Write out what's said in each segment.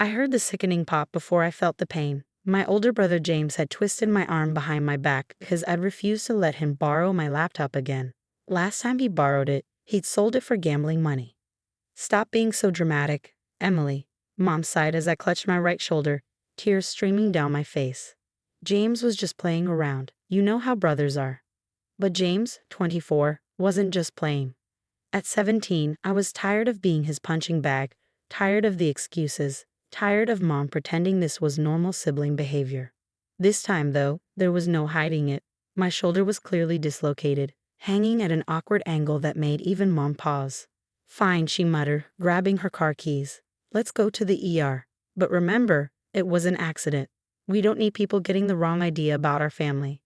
I heard the sickening pop before I felt the pain. My older brother James had twisted my arm behind my back because I'd refused to let him borrow my laptop again. Last time he borrowed it, he'd sold it for gambling money. Stop being so dramatic, Emily, Mom sighed as I clutched my right shoulder, tears streaming down my face. James was just playing around. You know how brothers are. But James, 24, wasn't just playing. At 17, I was tired of being his punching bag, tired of the excuses, tired of Mom pretending this was normal sibling behavior. This time, though, there was no hiding it. My shoulder was clearly dislocated, hanging at an awkward angle that made even Mom pause. Fine, she muttered, grabbing her car keys. Let's go to the ER. But remember, it was an accident. We don't need people getting the wrong idea about our family.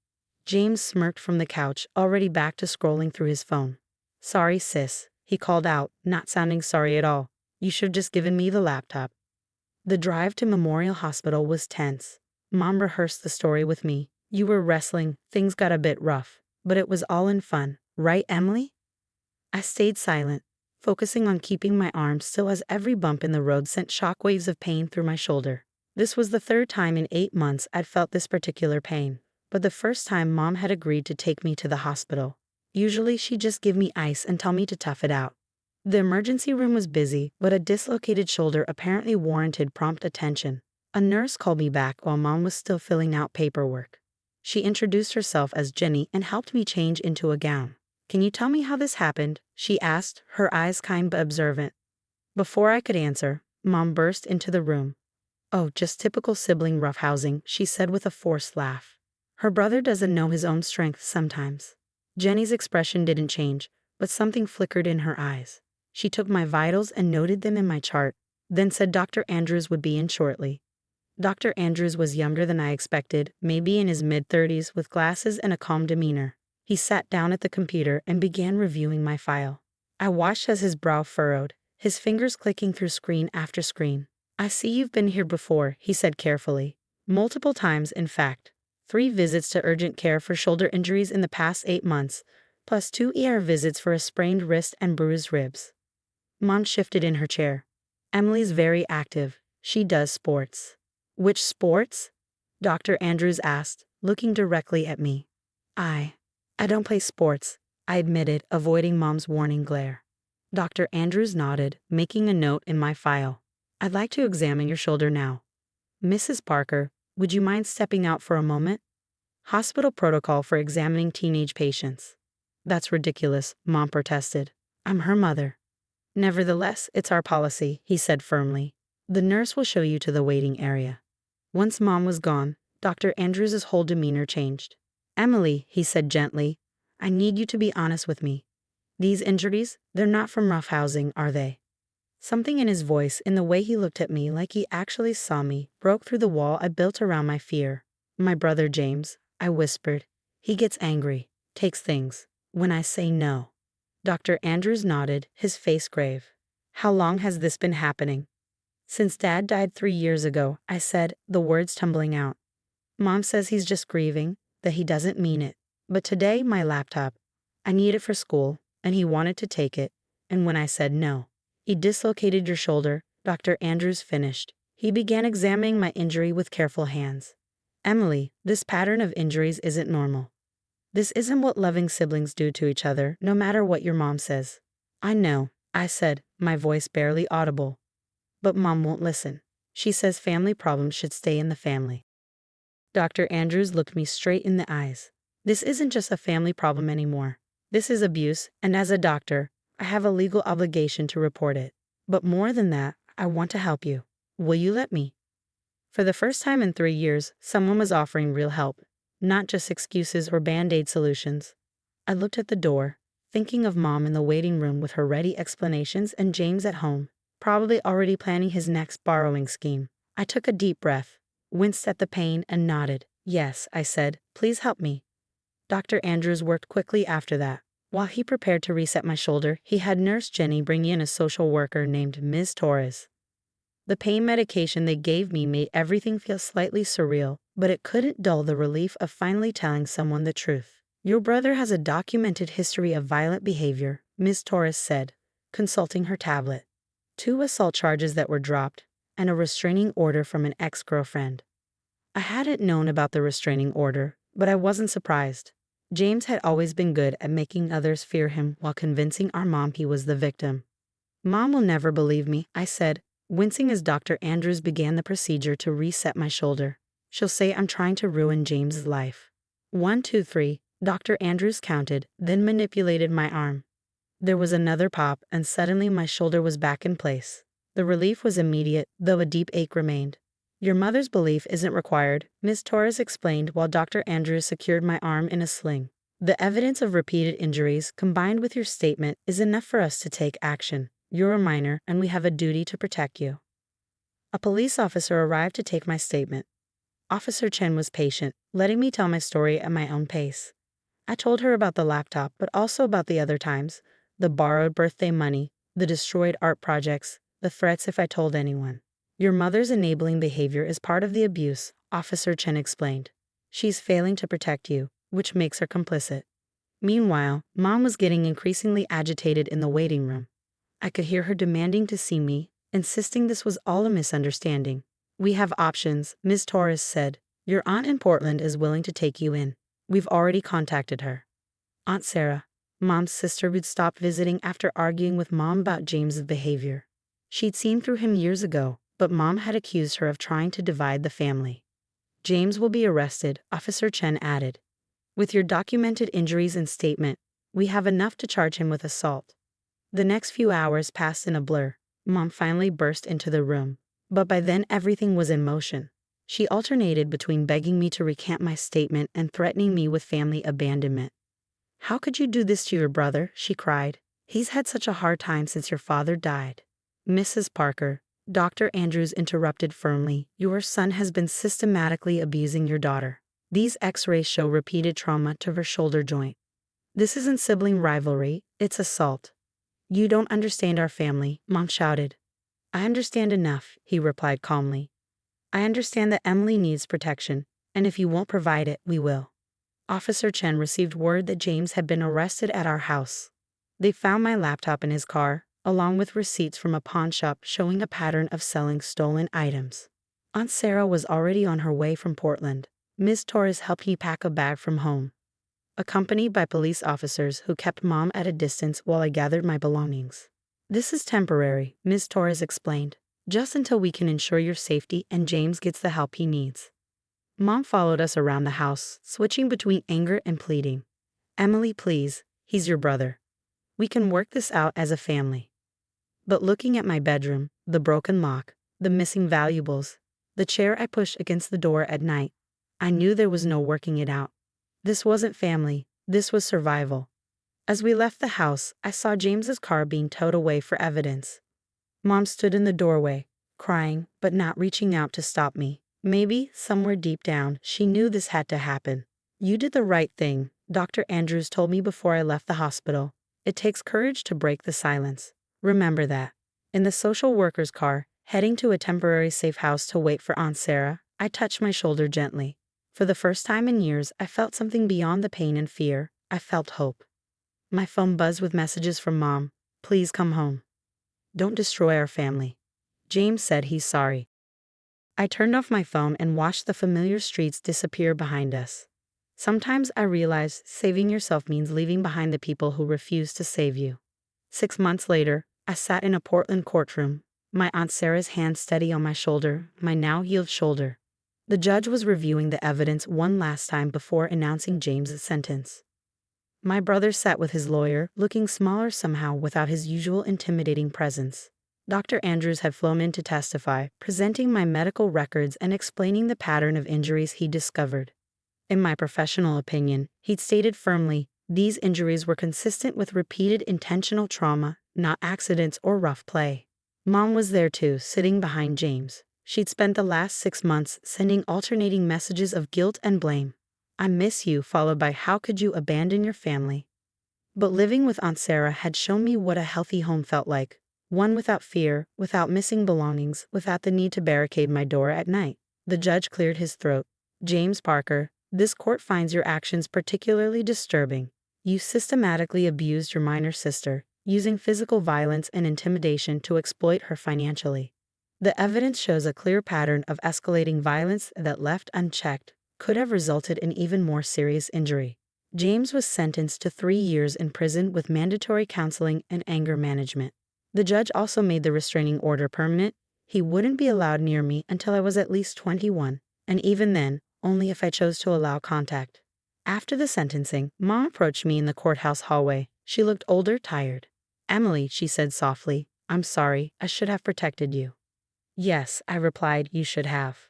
James smirked from the couch, already back to scrolling through his phone. Sorry, sis, he called out, not sounding sorry at all. You should have just given me the laptop. The drive to Memorial Hospital was tense. Mom rehearsed the story with me. You were wrestling, things got a bit rough, but it was all in fun, right, Emily? I stayed silent, focusing on keeping my arm still as every bump in the road sent shockwaves of pain through my shoulder. This was the third time in 8 months I'd felt this particular pain, but the first time Mom had agreed to take me to the hospital. Usually she'd just give me ice and tell me to tough it out. The emergency room was busy, but a dislocated shoulder apparently warranted prompt attention. A nurse called me back while Mom was still filling out paperwork. She introduced herself as Jenny and helped me change into a gown. Can you tell me how this happened? She asked, her eyes kind but observant. Before I could answer, Mom burst into the room. Oh, just typical sibling roughhousing, she said with a forced laugh. Her brother doesn't know his own strength sometimes. Jenny's expression didn't change, but something flickered in her eyes. She took my vitals and noted them in my chart, then said Dr. Andrews would be in shortly. Dr. Andrews was younger than I expected, maybe in his mid-30s, with glasses and a calm demeanor. He sat down at the computer and began reviewing my file. I watched as his brow furrowed, his fingers clicking through screen after screen. I see you've been here before, he said carefully. Multiple times, in fact. 3 visits to urgent care for shoulder injuries in the past 8 months, plus 2 ER visits for a sprained wrist and bruised ribs. Mom shifted in her chair. Emily's very active. She does sports. Which sports? Dr. Andrews asked, looking directly at me. I don't play sports, I admitted, avoiding Mom's warning glare. Dr. Andrews nodded, making a note in my file. I'd like to examine your shoulder now. Mrs. Parker, would you mind stepping out for a moment? Hospital protocol for examining teenage patients. That's ridiculous, Mom protested. I'm her mother. Nevertheless, it's our policy, he said firmly. The nurse will show you to the waiting area. Once Mom was gone, Dr. Andrews' whole demeanor changed. Emily, he said gently, I need you to be honest with me. These injuries, they're not from roughhousing, are they? Something in his voice, in the way he looked at me like he actually saw me, broke through the wall I built around my fear. My brother James, I whispered. He gets angry, takes things, when I say no. Dr. Andrews nodded, his face grave. How long has this been happening? Since Dad died 3 years ago, I said, the words tumbling out. Mom says he's just grieving, that he doesn't mean it. But today, my laptop. I need it for school, and he wanted to take it, and when I said no. He dislocated your shoulder, Dr. Andrews finished. He began examining my injury with careful hands. Emily, this pattern of injuries isn't normal. This isn't what loving siblings do to each other, no matter what your mom says. I know, I said, my voice barely audible. But Mom won't listen. She says family problems should stay in the family. Dr. Andrews looked me straight in the eyes. This isn't just a family problem anymore. This is abuse, and as a doctor, I have a legal obligation to report it. But more than that, I want to help you. Will you let me? For the first time in 3 years, someone was offering real help, not just excuses or band-aid solutions. I looked at the door, thinking of Mom in the waiting room with her ready explanations and James at home, probably already planning his next borrowing scheme. I took a deep breath, winced at the pain, and nodded. Yes, I said, please help me. Dr. Andrews worked quickly after that. While he prepared to reset my shoulder, he had Nurse Jenny bring in a social worker named Ms. Torres. The pain medication they gave me made everything feel slightly surreal, but it couldn't dull the relief of finally telling someone the truth. Your brother has a documented history of violent behavior, Ms. Torres said, consulting her tablet. 2 assault charges that were dropped, and a restraining order from an ex-girlfriend. I hadn't known about the restraining order, but I wasn't surprised. James had always been good at making others fear him while convincing our mom he was the victim. Mom will never believe me, I said, wincing as Dr. Andrews began the procedure to reset my shoulder. She'll say I'm trying to ruin James's life. 1, 2, 3, Dr. Andrews counted, then manipulated my arm. There was another pop, and suddenly my shoulder was back in place. The relief was immediate, though a deep ache remained. Your mother's belief isn't required, Ms. Torres explained while Dr. Andrews secured my arm in a sling. The evidence of repeated injuries, combined with your statement, is enough for us to take action. You're a minor, and we have a duty to protect you. A police officer arrived to take my statement. Officer Chen was patient, letting me tell my story at my own pace. I told her about the laptop, but also about the other times, the borrowed birthday money, the destroyed art projects, the threats if I told anyone. Your mother's enabling behavior is part of the abuse, Officer Chen explained. She's failing to protect you, which makes her complicit. Meanwhile, Mom was getting increasingly agitated in the waiting room. I could hear her demanding to see me, insisting this was all a misunderstanding. We have options, Ms. Torres said. Your aunt in Portland is willing to take you in. We've already contacted her. Aunt Sarah, Mom's sister, would stop visiting after arguing with Mom about James's behavior. She'd seen through him years ago, but Mom had accused her of trying to divide the family. James will be arrested, Officer Chen added. With your documented injuries and statement, we have enough to charge him with assault. The next few hours passed in a blur. Mom finally burst into the room, but by then everything was in motion. She alternated between begging me to recant my statement and threatening me with family abandonment. How could you do this to your brother? She cried. He's had such a hard time since your father died. Mrs. Parker, Dr. Andrews interrupted firmly, your son has been systematically abusing your daughter. These x-rays show repeated trauma to her shoulder joint. This isn't sibling rivalry, it's assault. You don't understand our family, Mom shouted. I understand enough, he replied calmly. I understand that Emily needs protection, and if you won't provide it, we will. Officer Chen received word that James had been arrested at our house. They found my laptop in his car, along with receipts from a pawn shop showing a pattern of selling stolen items. Aunt Sarah was already on her way from Portland. Ms. Torres helped me pack a bag from home, accompanied by police officers who kept Mom at a distance while I gathered my belongings. This is temporary, Ms. Torres explained, just until we can ensure your safety and James gets the help he needs. Mom followed us around the house, switching between anger and pleading. Emily, please, he's your brother. We can work this out as a family. But looking at my bedroom, the broken lock, the missing valuables, the chair I pushed against the door at night, I knew there was no working it out. This wasn't family, this was survival. As we left the house, I saw James's car being towed away for evidence. Mom stood in the doorway, crying, but not reaching out to stop me. Maybe, somewhere deep down, she knew this had to happen. You did the right thing, Dr. Andrews told me before I left the hospital. It takes courage to break the silence. Remember that. In the social worker's car, heading to a temporary safe house to wait for Aunt Sarah, I touched my shoulder gently. For the first time in years, I felt something beyond the pain and fear. I felt hope. My phone buzzed with messages from Mom. Please come home. Don't destroy our family. James said he's sorry. I turned off my phone and watched the familiar streets disappear behind us. Sometimes I realize saving yourself means leaving behind the people who refuse to save you. 6 months later, I sat in a Portland courtroom, my Aunt Sarah's hand steady on my shoulder, my now healed shoulder. The judge was reviewing the evidence one last time before announcing James's sentence. My brother sat with his lawyer, looking smaller somehow without his usual intimidating presence. Dr. Andrews had flown in to testify, presenting my medical records and explaining the pattern of injuries he discovered. In my professional opinion, he'd stated firmly, these injuries were consistent with repeated intentional trauma, not accidents or rough play. Mom was there too, sitting behind James. She'd spent the last 6 months sending alternating messages of guilt and blame. I miss you, followed by how could you abandon your family? But living with Aunt Sarah had shown me what a healthy home felt like. One without fear, without missing belongings, without the need to barricade my door at night. The judge cleared his throat. James Parker, this court finds your actions particularly disturbing. You systematically abused your minor sister, using physical violence and intimidation to exploit her financially. The evidence shows a clear pattern of escalating violence that, left unchecked, could have resulted in even more serious injury. James was sentenced to 3 years in prison with mandatory counseling and anger management. The judge also made the restraining order permanent. He wouldn't be allowed near me until I was at least 21, and even then, only if I chose to allow contact. After the sentencing, Mom approached me in the courthouse hallway. She looked older, tired. "Emily," she said softly, "I'm sorry, I should have protected you." "Yes," I replied, "you should have."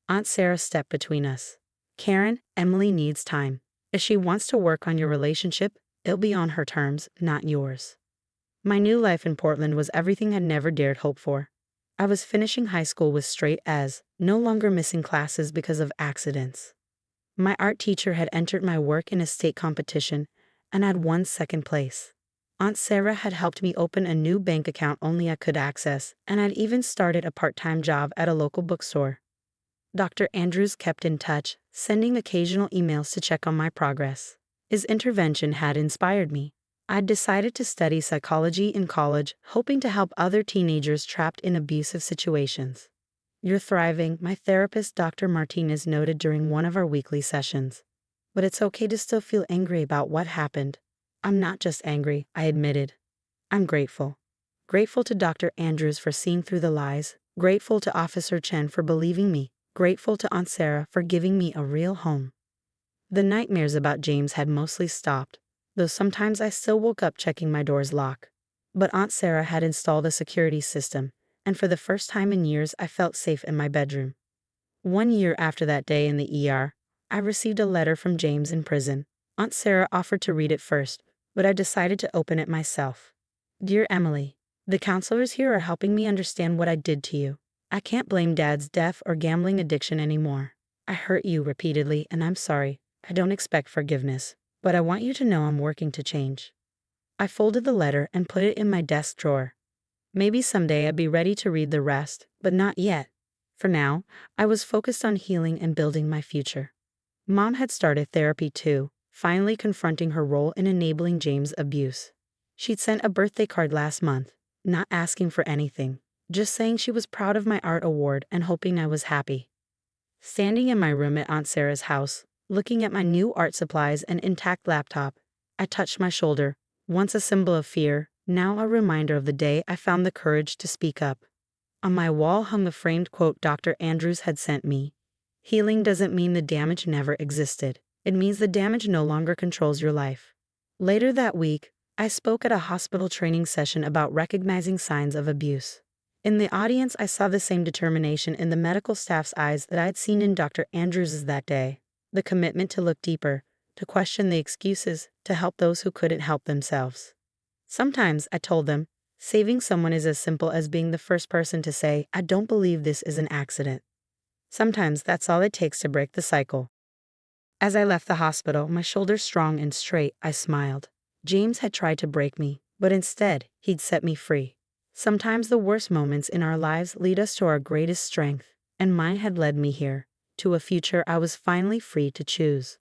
Aunt Sarah stepped between us. "Karen, Emily needs time. If she wants to work on your relationship, it'll be on her terms, not yours." My new life in Portland was everything I'd never dared hope for. I was finishing high school with straight A's, no longer missing classes because of accidents. My art teacher had entered my work in a state competition, and I'd won second place. Aunt Sarah had helped me open a new bank account only I could access, and I'd even started a part-time job at a local bookstore. Dr. Andrews kept in touch, sending occasional emails to check on my progress. His intervention had inspired me. I'd decided to study psychology in college, hoping to help other teenagers trapped in abusive situations. "You're thriving," my therapist Dr. Martinez noted during one of our weekly sessions. "But it's okay to still feel angry about what happened." "I'm not just angry," I admitted. "I'm grateful. Grateful to Dr. Andrews for seeing through the lies, grateful to Officer Chen for believing me, grateful to Aunt Sarah for giving me a real home." The nightmares about James had mostly stopped, though sometimes I still woke up checking my door's lock. But Aunt Sarah had installed a security system, and for the first time in years I felt safe in my bedroom. 1 year after that day in the ER, I received a letter from James in prison. Aunt Sarah offered to read it first, but I decided to open it myself. "Dear Emily, the counselors here are helping me understand what I did to you. I can't blame Dad's death or gambling addiction anymore. I hurt you repeatedly, and I'm sorry. I don't expect forgiveness, but I want you to know I'm working to change." I folded the letter and put it in my desk drawer. Maybe someday I'd be ready to read the rest, but not yet. For now, I was focused on healing and building my future. Mom had started therapy too, finally confronting her role in enabling James' abuse. She'd sent a birthday card last month, not asking for anything, just saying she was proud of my art award and hoping I was happy. Standing in my room at Aunt Sarah's house, looking at my new art supplies and intact laptop, I touched my shoulder, once a symbol of fear, now a reminder of the day I found the courage to speak up. On my wall hung the framed quote Dr. Andrews had sent me. "Healing doesn't mean the damage never existed. It means the damage no longer controls your life." Later that week, I spoke at a hospital training session about recognizing signs of abuse. In the audience, I saw the same determination in the medical staff's eyes that I had seen in Dr. Andrews's that day. The commitment to look deeper, to question the excuses, to help those who couldn't help themselves. Sometimes, I told them, saving someone is as simple as being the first person to say, "I don't believe this is an accident." Sometimes that's all it takes to break the cycle. As I left the hospital, my shoulders strong and straight, I smiled. James had tried to break me, but instead, he'd set me free. Sometimes the worst moments in our lives lead us to our greatest strength, and mine had led me here, to a future I was finally free to choose.